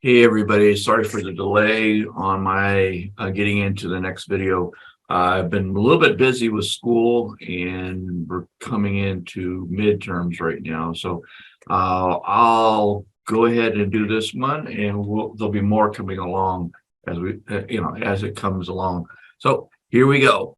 Hey everybody, sorry for the delay on my getting into the next video. I've been a little bit busy with school and we're coming into midterms right now. So I'll go ahead and do this one and there'll be more coming along as as it comes along. So here we go.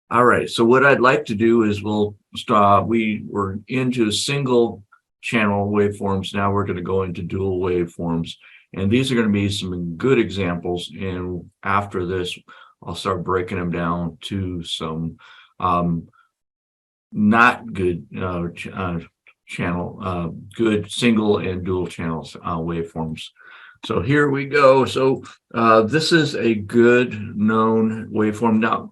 All right, so what I'd like to do is we'll start, we were into single channel waveforms. Now we're going to go into dual waveforms. And these are going to be some good examples. And after this, I'll start breaking them down to some not good good single and dual channels waveforms. So here we go. So this is a good known waveform. Now,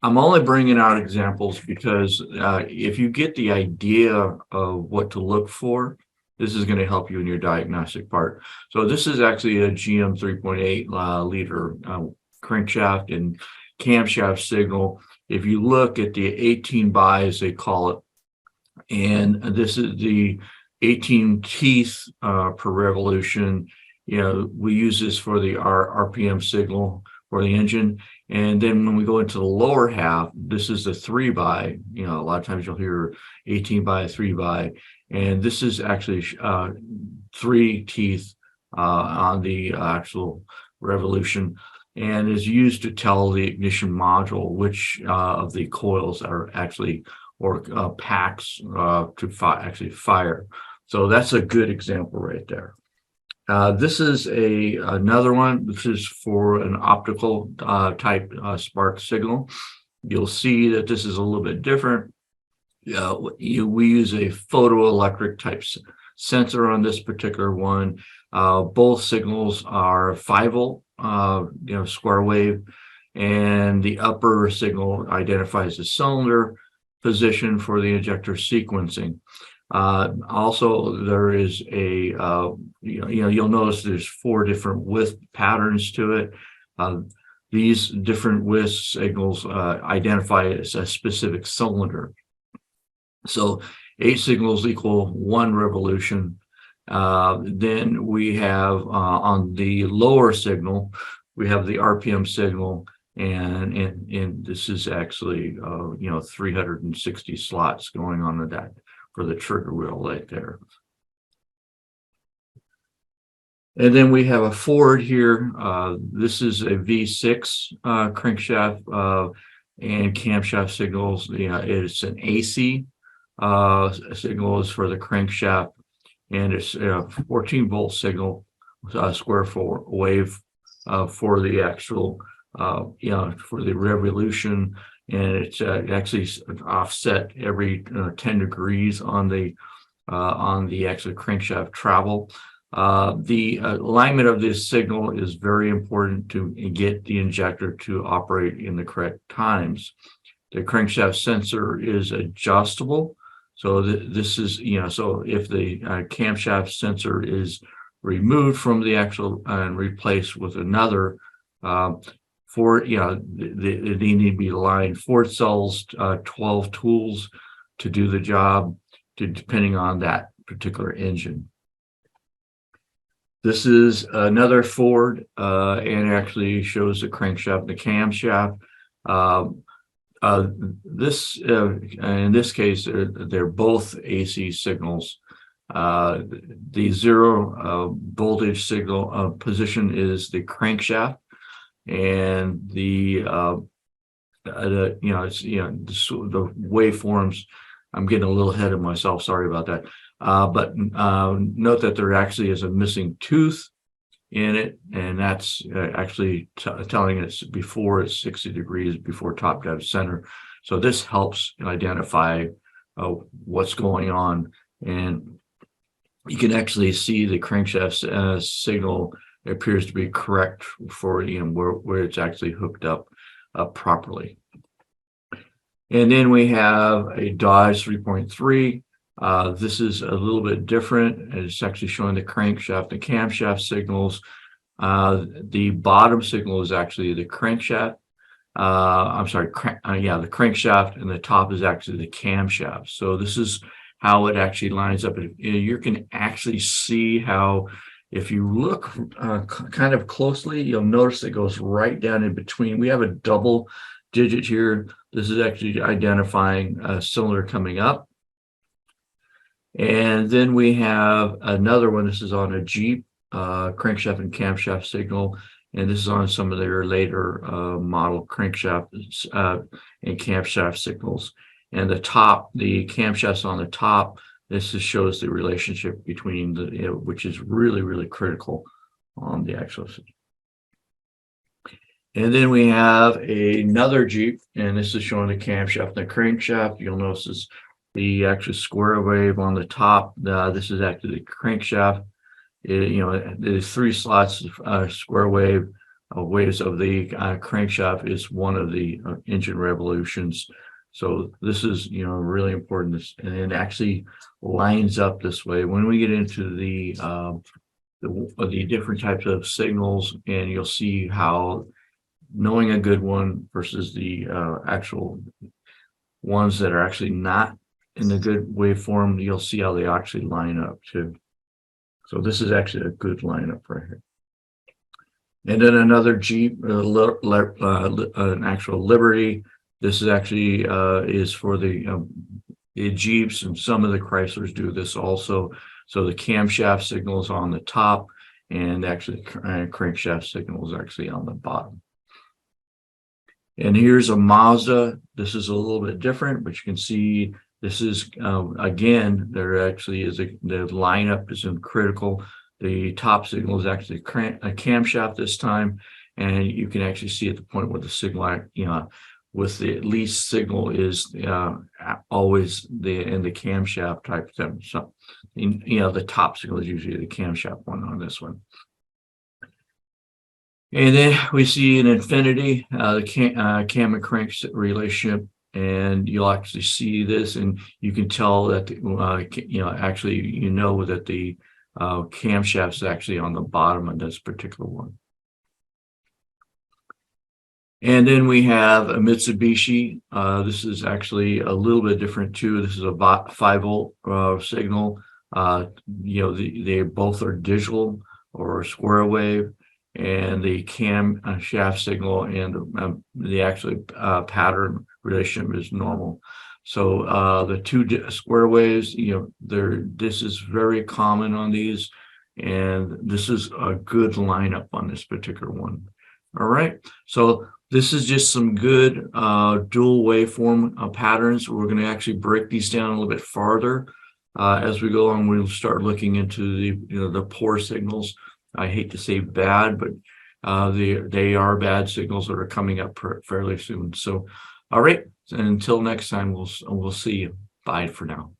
I'm only bringing out examples because if you get the idea of what to look for, this is going to help you in your diagnostic part. So this is actually a GM 3.8 liter crankshaft and camshaft signal. If you look at the 18 by, as they call it, and this is the 18 teeth per revolution. We use this for the RPM signal for the engine. And then when we go into the lower half, this is the 3 by. A lot of times you'll hear 18 by, 3 by, and this is actually 3 teeth on the actual revolution, and is used to tell the ignition module which of the coils are actually or packs to actually fire. So that's a good example right there. This is another one. This is for an optical type spark signal. You'll see that this is a little bit different. We use a photoelectric type sensor on this particular one. Both signals are 5 volt, square wave, and the upper signal identifies the cylinder position for the injector sequencing. Also, there is a, you'll notice there's 4 different width patterns to it. These different width signals identify as a specific cylinder. So 8 signals equal 1 revolution. Then we have on the lower signal, we have the RPM signal, and this is actually 360 slots going on with that for the trigger wheel right there. And then we have a Ford here. This is a V6 crankshaft and camshaft signals. It's an AC signal is for the crankshaft, and it's a 14 volt signal, square wave for the actual, for the revolution. And it's actually offset every 10 degrees on the actual crankshaft travel. The alignment of this signal is very important to get the injector to operate in the correct times. The crankshaft sensor is adjustable. So this is, so if the camshaft sensor is removed from the actual and replaced with another, they need to be aligned. Ford sells 12 tools to do the job, depending on that particular engine. This is another Ford, and actually shows the crankshaft and the camshaft. In this case, they're both AC signals. The 0 voltage signal position is the crankshaft, and the waveforms. I'm getting a little ahead of myself. Sorry about that. But note that there actually is a missing tooth in it, and that's actually telling us before it's 60 degrees before top dead center. So this helps identify what's going on, and you can actually see the crankshaft signal appears to be correct for where it's actually hooked up properly. And then we have a Dodge 3.3. This is a little bit different. It's actually showing the crankshaft and camshaft signals. The bottom signal is actually the crankshaft. The crankshaft, and the top is actually the camshaft. So this is how it actually lines up. You can actually see how, if you look kind of closely, you'll notice it goes right down in between. We have a double digit here. This is actually identifying a cylinder coming up. And then we have another one. This is on a Jeep crankshaft and camshaft signal. And this is on some of their later model crankshaft and camshaft signals. And the camshaft's on the top. This just shows the relationship between which is really, really critical on the actual system. And then we have another Jeep, and this is showing the camshaft and the crankshaft. You'll notice the actual square wave on the top. This is actually the crankshaft. There's 3 slots of square wave. Waves of the crankshaft is one of the engine revolutions. So this is, really important, and it actually lines up this way. When we get into the different types of signals, and you'll see how knowing a good one versus the actual ones that are actually not in the good waveform, you'll see how they actually line up too. So this is actually a good lineup right here. And then another Jeep, an actual Liberty. This is actually is for the Jeeps, and some of the Chryslers do this also. So the camshaft signal is on the top, and actually crankshaft signal is actually on the bottom. And here's a Mazda. This is a little bit different, but you can see this is again, there actually is the lineup is critical. The top signal is actually a camshaft this time, and you can actually see at the point where the signal, with the least signal is always in the camshaft type thing. So, the top signal is usually the camshaft one on this one. And then we see an Infinity, the cam and crank relationship, and you'll actually see this, and you can tell that actually that the camshaft is actually on the bottom of this particular one. And then we have a Mitsubishi. This is actually a little bit different too. This is a 5-volt signal. They both are digital or square wave, and the camshaft signal and the actual pattern relationship is normal. So the 2 square waves, this is very common on these, and this is a good lineup on this particular one. All right, so this is just some good dual waveform patterns. We're going to actually break these down a little bit farther as we go on. We'll start looking into the poor signals. I hate to say bad, but they are bad signals that are coming up fairly soon. So, all right, until next time, we'll see you. Bye for now.